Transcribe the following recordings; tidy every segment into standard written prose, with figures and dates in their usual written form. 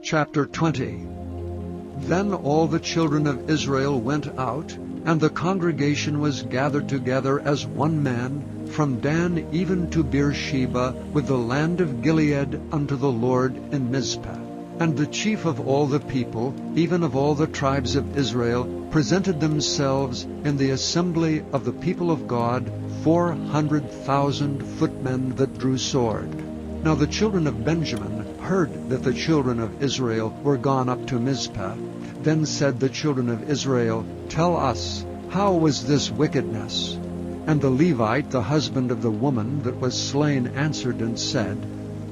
Chapter 20. Then all the children of Israel went out, and the congregation was gathered together as one man, from Dan even to Beersheba, with the land of Gilead, unto the Lord in Mizpah. And the chief of all the people, even of all the tribes of Israel, presented themselves in the assembly of the people of God, 400,000 footmen that drew sword. Now the children of Benjamin heard that the children of Israel were gone up to Mizpah. Then said the children of Israel, Tell us, how was this wickedness? And the Levite, the husband of the woman that was slain, answered and said,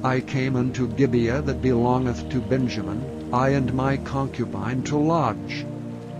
I came unto Gibeah that belongeth to Benjamin, I and my concubine, to lodge.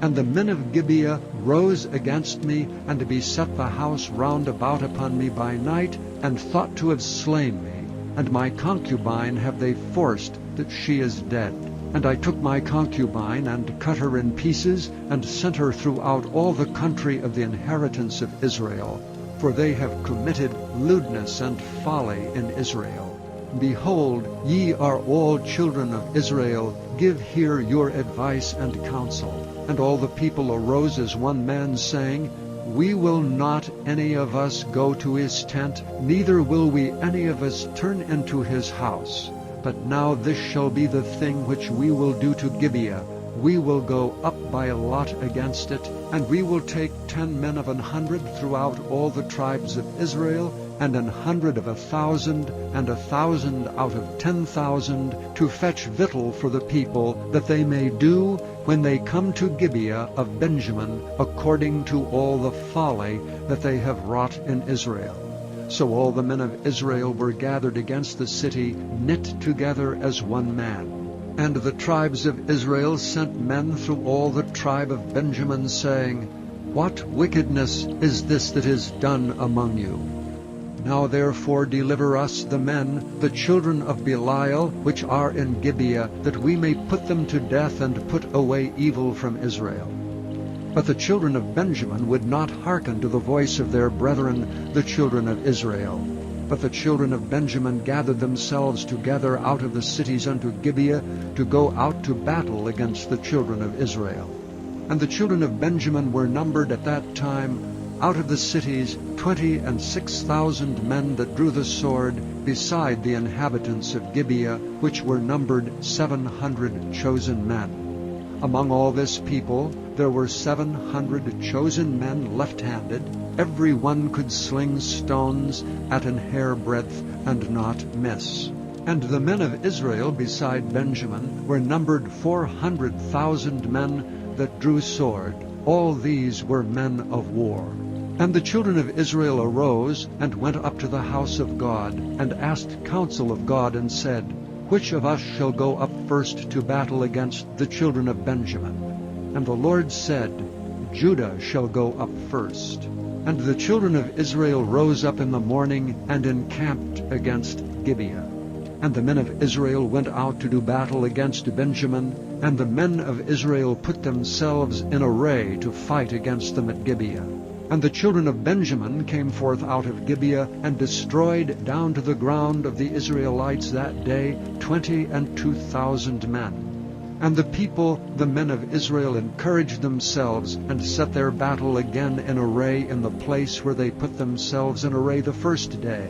And the men of Gibeah rose against me, and beset the house round about upon me by night, and thought to have slain me. And my concubine have they forced, that she is dead. And I took my concubine, and cut her in pieces, and sent her throughout all the country of the inheritance of Israel. For they have committed lewdness and folly in Israel. Behold, ye are all children of Israel, give here your advice and counsel. And all the people arose as one man, saying, We will not any of us go to his tent, neither will we any of us turn into his house. But now this shall be the thing which we will do to Gibeah. We will go up by a lot against it, and we will take 10 men of 100 throughout all the tribes of Israel, and 100 of 1,000, and 1,000 out of 10,000, to fetch victual for the people, that they may do, when they come to Gibeah of Benjamin, according to all the folly that they have wrought in Israel. So all the men of Israel were gathered against the city, knit together as one man. And the tribes of Israel sent men through all the tribe of Benjamin, saying, What wickedness is this that is done among you? Now therefore deliver us the men, the children of Belial, which are in Gibeah, that we may put them to death, and put away evil from Israel. But the children of Benjamin would not hearken to the voice of their brethren, the children of Israel. But the children of Benjamin gathered themselves together out of the cities unto Gibeah, to go out to battle against the children of Israel. And the children of Benjamin were numbered at that time, out of the cities 26,000 men that drew the sword, beside the inhabitants of Gibeah, which were numbered 700 chosen men. Among all this people there were 700 chosen men left-handed. Every one could sling stones at an hairbreadth, and not miss. And the men of Israel beside Benjamin were numbered 400,000 men that drew sword. All these were men of war. And the children of Israel arose, and went up to the house of God, and asked counsel of God, and said, Which of us shall go up first to battle against the children of Benjamin? And the Lord said, Judah shall go up first. And the children of Israel rose up in the morning, and encamped against Gibeah. And the men of Israel went out to do battle against Benjamin, and the men of Israel put themselves in array to fight against them at Gibeah. And the children of Benjamin came forth out of Gibeah, and destroyed down to the ground of the Israelites that day 22,000 men. And the people, the men of Israel, encouraged themselves, and set their battle again in array in the place where they put themselves in array the first day.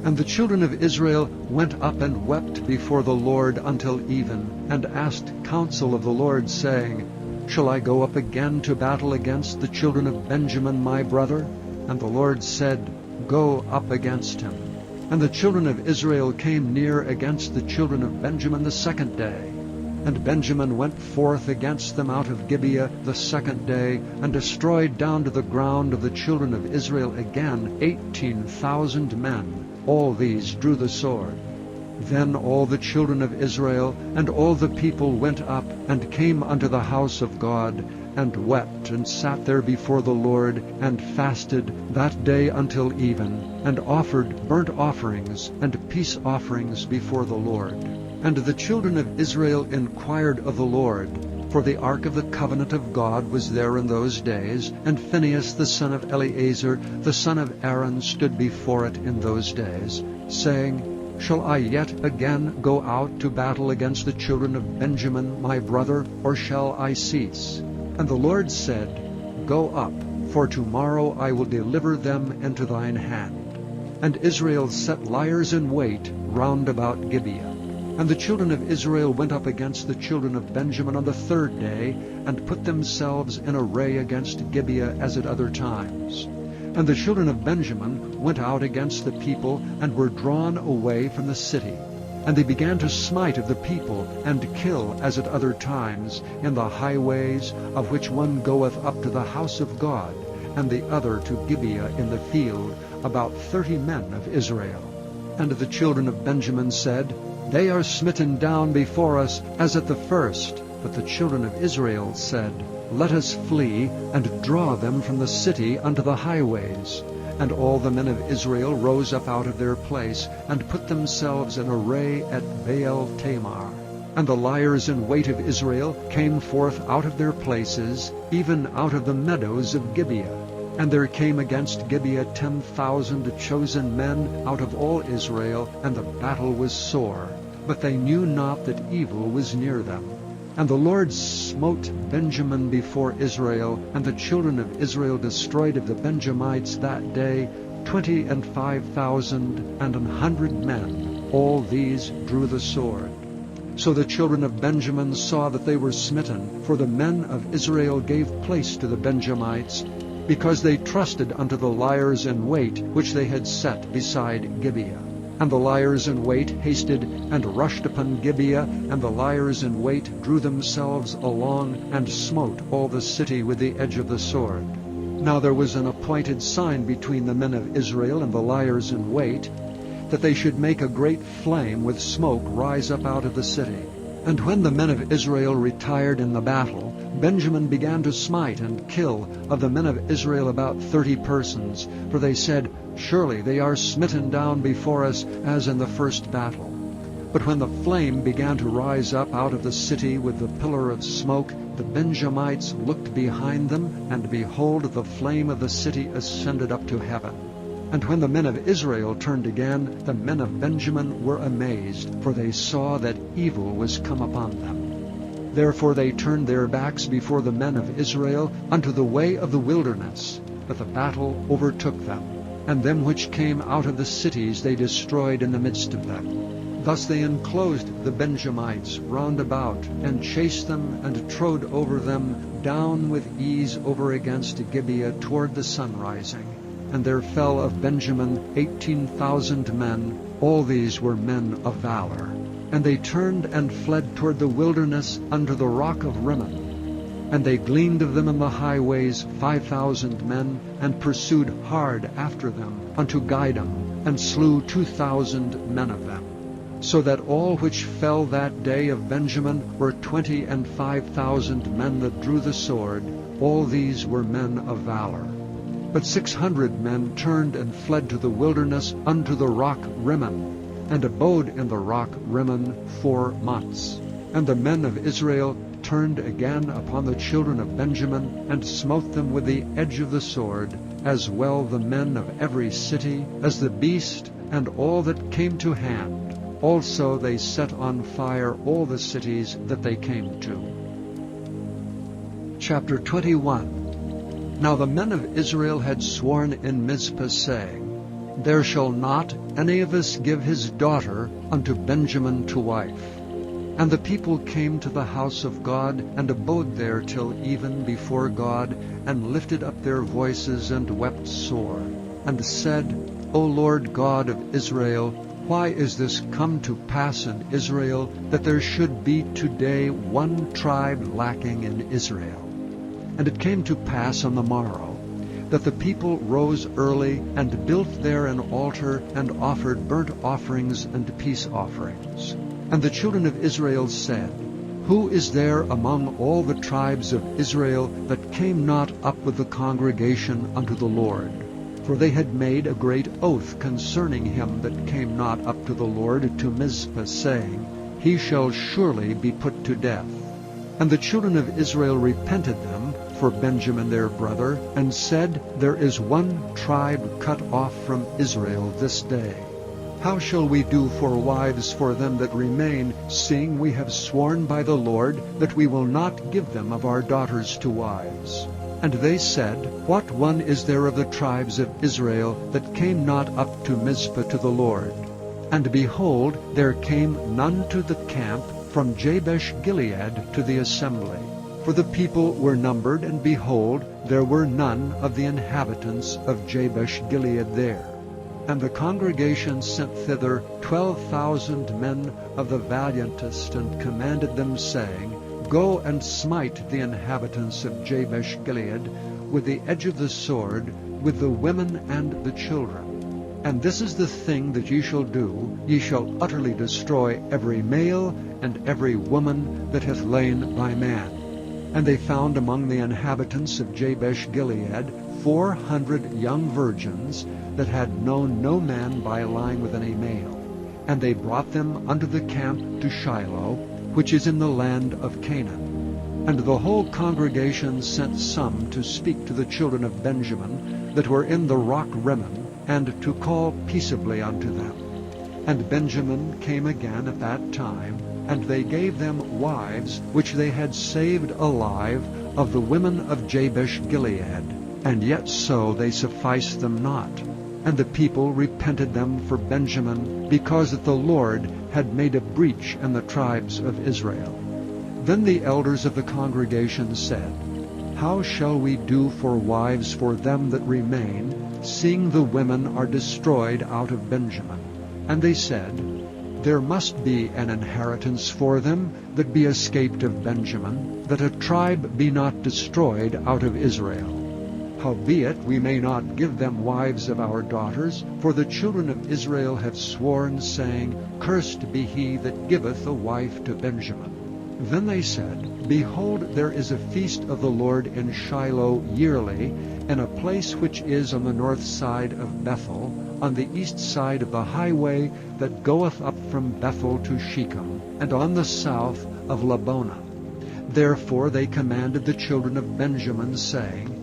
And the children of Israel went up and wept before the Lord until even, and asked counsel of the Lord, saying, Shall I go up again to battle against the children of Benjamin my brother? And the Lord said, Go up against him. And the children of Israel came near against the children of Benjamin the second day. And Benjamin went forth against them out of Gibeah the second day, and destroyed down to the ground of the children of Israel again 18,000 men. All these drew the sword. Then all the children of Israel and all the people went up, and came unto the house of God, and wept, and sat there before the Lord, and fasted that day until even, and offered burnt offerings and peace offerings before the Lord. And the children of Israel inquired of the Lord, for the ark of the covenant of God was there in those days, and Phinehas the son of Eleazar, the son of Aaron, stood before it in those days, saying, Shall I yet again go out to battle against the children of Benjamin my brother, or shall I cease? And the Lord said, Go up, for tomorrow I will deliver them into thine hand. And Israel set liers in wait round about Gibeah. And the children of Israel went up against the children of Benjamin on the third day, and put themselves in array against Gibeah as at other times. And the children of Benjamin went out against the people, and were drawn away from the city. And they began to smite of the people, and kill as at other times, in the highways, of which one goeth up to the house of God, and the other to Gibeah in the field, about 30 men of Israel. And the children of Benjamin said, They are smitten down before us as at the first. But the children of Israel said, Let us flee, and draw them from the city unto the highways. And all the men of Israel rose up out of their place, and put themselves in array at Baal-Tamar. And the liers in wait of Israel came forth out of their places, even out of the meadows of Gibeah. And there came against Gibeah 10,000 chosen men out of all Israel, and the battle was sore. But they knew not that evil was near them. And the Lord smote Benjamin before Israel, and the children of Israel destroyed of the Benjamites that day 25,100 men. All these drew the sword. So the children of Benjamin saw that they were smitten, for the men of Israel gave place to the Benjamites, because they trusted unto the liers in wait, which they had set beside Gibeah. And the liers in wait hasted and rushed upon Gibeah, and the liers in wait drew themselves along, and smote all the city with the edge of the sword. Now there was an appointed sign between the men of Israel and the liers in wait, that they should make a great flame with smoke rise up out of the city. And when the men of Israel retired in the battle, Benjamin began to smite and kill of the men of Israel about 30 persons, for they said, Surely they are smitten down before us as in the first battle. But when the flame began to rise up out of the city with the pillar of smoke, the Benjamites looked behind them, and behold, the flame of the city ascended up to heaven. And when the men of Israel turned again, the men of Benjamin were amazed, for they saw that evil was come upon them. Therefore they turned their backs before the men of Israel unto the way of the wilderness. But the battle overtook them, and them which came out of the cities they destroyed in the midst of them. Thus they enclosed the Benjamites round about, and chased them, and trode over them down with ease over against Gibeah toward the sunrising. And there fell of Benjamin 18,000 men. All these were men of valor. And they turned and fled toward the wilderness unto the rock of Rimmon. And they gleaned of them in the highways 5,000 men, and pursued hard after them unto Gidom, and slew 2,000 men of them. So that all which fell that day of Benjamin were 25,000 men that drew the sword. All these were men of valor. But 600 men turned and fled to the wilderness unto the rock Rimmon, and abode in the rock Rimmon 4 months. And the men of Israel turned again upon the children of Benjamin, and smote them with the edge of the sword, as well the men of every city, as the beast, and all that came to hand. Also they set on fire all the cities that they came to. Chapter 21. Now the men of Israel had sworn in Mizpah, saying, There shall not any of us give his daughter unto Benjamin to wife. And the people came to the house of God, and abode there till even before God, and lifted up their voices, and wept sore, and said, O Lord God of Israel, why is this come to pass in Israel, that there should be today one tribe lacking in Israel? And it came to pass on the morrow, that the people rose early, and built there an altar, and offered burnt offerings and peace offerings. And the children of Israel said, Who is there among all the tribes of Israel that came not up with the congregation unto the Lord? For they had made a great oath concerning him that came not up to the Lord to Mizpah, saying, He shall surely be put to death. And the children of Israel repented them for Benjamin their brother, and said, There is one tribe cut off from Israel this day. How shall we do for wives for them that remain, seeing we have sworn by the Lord that we will not give them of our daughters to wives? And they said, What one is there of the tribes of Israel that came not up to Mizpah to the Lord? And behold, there came none to the camp from Jabesh-Gilead to the assembly. For the people were numbered, and behold, there were none of the inhabitants of Jabesh-Gilead there. And the congregation sent thither 12,000 men of the valiantest, and commanded them, saying, Go and smite the inhabitants of Jabesh-Gilead with the edge of the sword, with the women and the children. And this is the thing that ye shall do. Ye shall utterly destroy every male and every woman that hath lain by man. And they found among the inhabitants of Jabesh-Gilead 400 young virgins that had known no man by lying with any male. And they brought them unto the camp to Shiloh, which is in the land of Canaan. And the whole congregation sent some to speak to the children of Benjamin that were in the rock Rimmon, and to call peaceably unto them. And Benjamin came again at that time, and they gave them wives which they had saved alive of the women of Jabesh-Gilead, and yet so they sufficed them not. And the people repented them for Benjamin, because that the Lord had made a breach in the tribes of Israel. Then the elders of the congregation said, How shall we do for wives for them that remain, seeing the women are destroyed out of Benjamin? And they said, There must be an inheritance for them that be escaped of Benjamin, that a tribe be not destroyed out of Israel. Howbeit we may not give them wives of our daughters, for the children of Israel have sworn, saying, Cursed be he that giveth a wife to Benjamin. Then they said, Behold, there is a feast of the Lord in Shiloh yearly, in a place which is on the north side of Bethel, on the east side of the highway that goeth up from Bethel to Shechem, and on the south of Labonah. Therefore they commanded the children of Benjamin, saying,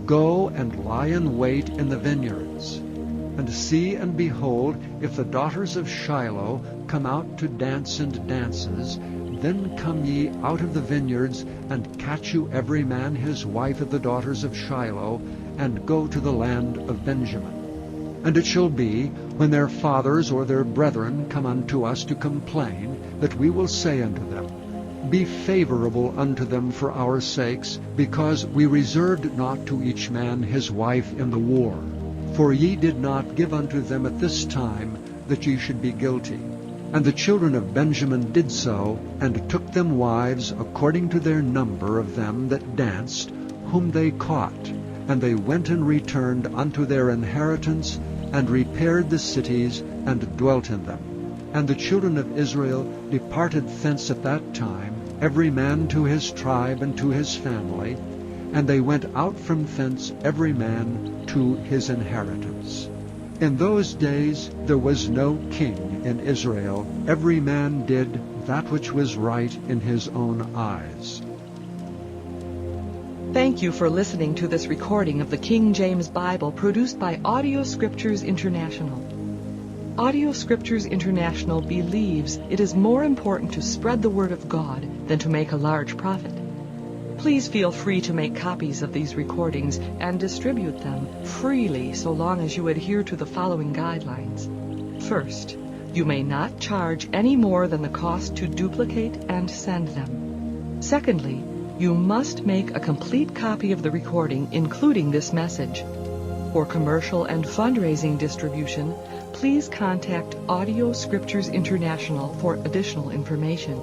Go and lie in wait in the vineyards, and see and behold, if the daughters of Shiloh come out to dance and dances, then come ye out of the vineyards, and catch you every man his wife of the daughters of Shiloh, and go to the land of Benjamin. And it shall be, when their fathers or their brethren come unto us to complain, that we will say unto them, Be favorable unto them for our sakes, because we reserved not to each man his wife in the war. For ye did not give unto them at this time, that ye should be guilty. And the children of Benjamin did so, and took them wives according to their number of them that danced, whom they caught. And they went and returned unto their inheritance, and repaired the cities, and dwelt in them. And the children of Israel departed thence at that time, every man to his tribe and to his family, and they went out from thence every man to his inheritance. In those days there was no king in Israel. Every man did that which was right in his own eyes. Thank you for listening to this recording of the King James Bible produced by Audio Scriptures International. Audio Scriptures International believes it is more important to spread the Word of God than to make a large profit. Please feel free to make copies of these recordings and distribute them freely so long as you adhere to the following guidelines. First, you may not charge any more than the cost to duplicate and send them. Secondly, you must make a complete copy of the recording, including this message. For commercial and fundraising distribution, please contact Audio Scriptures International for additional information.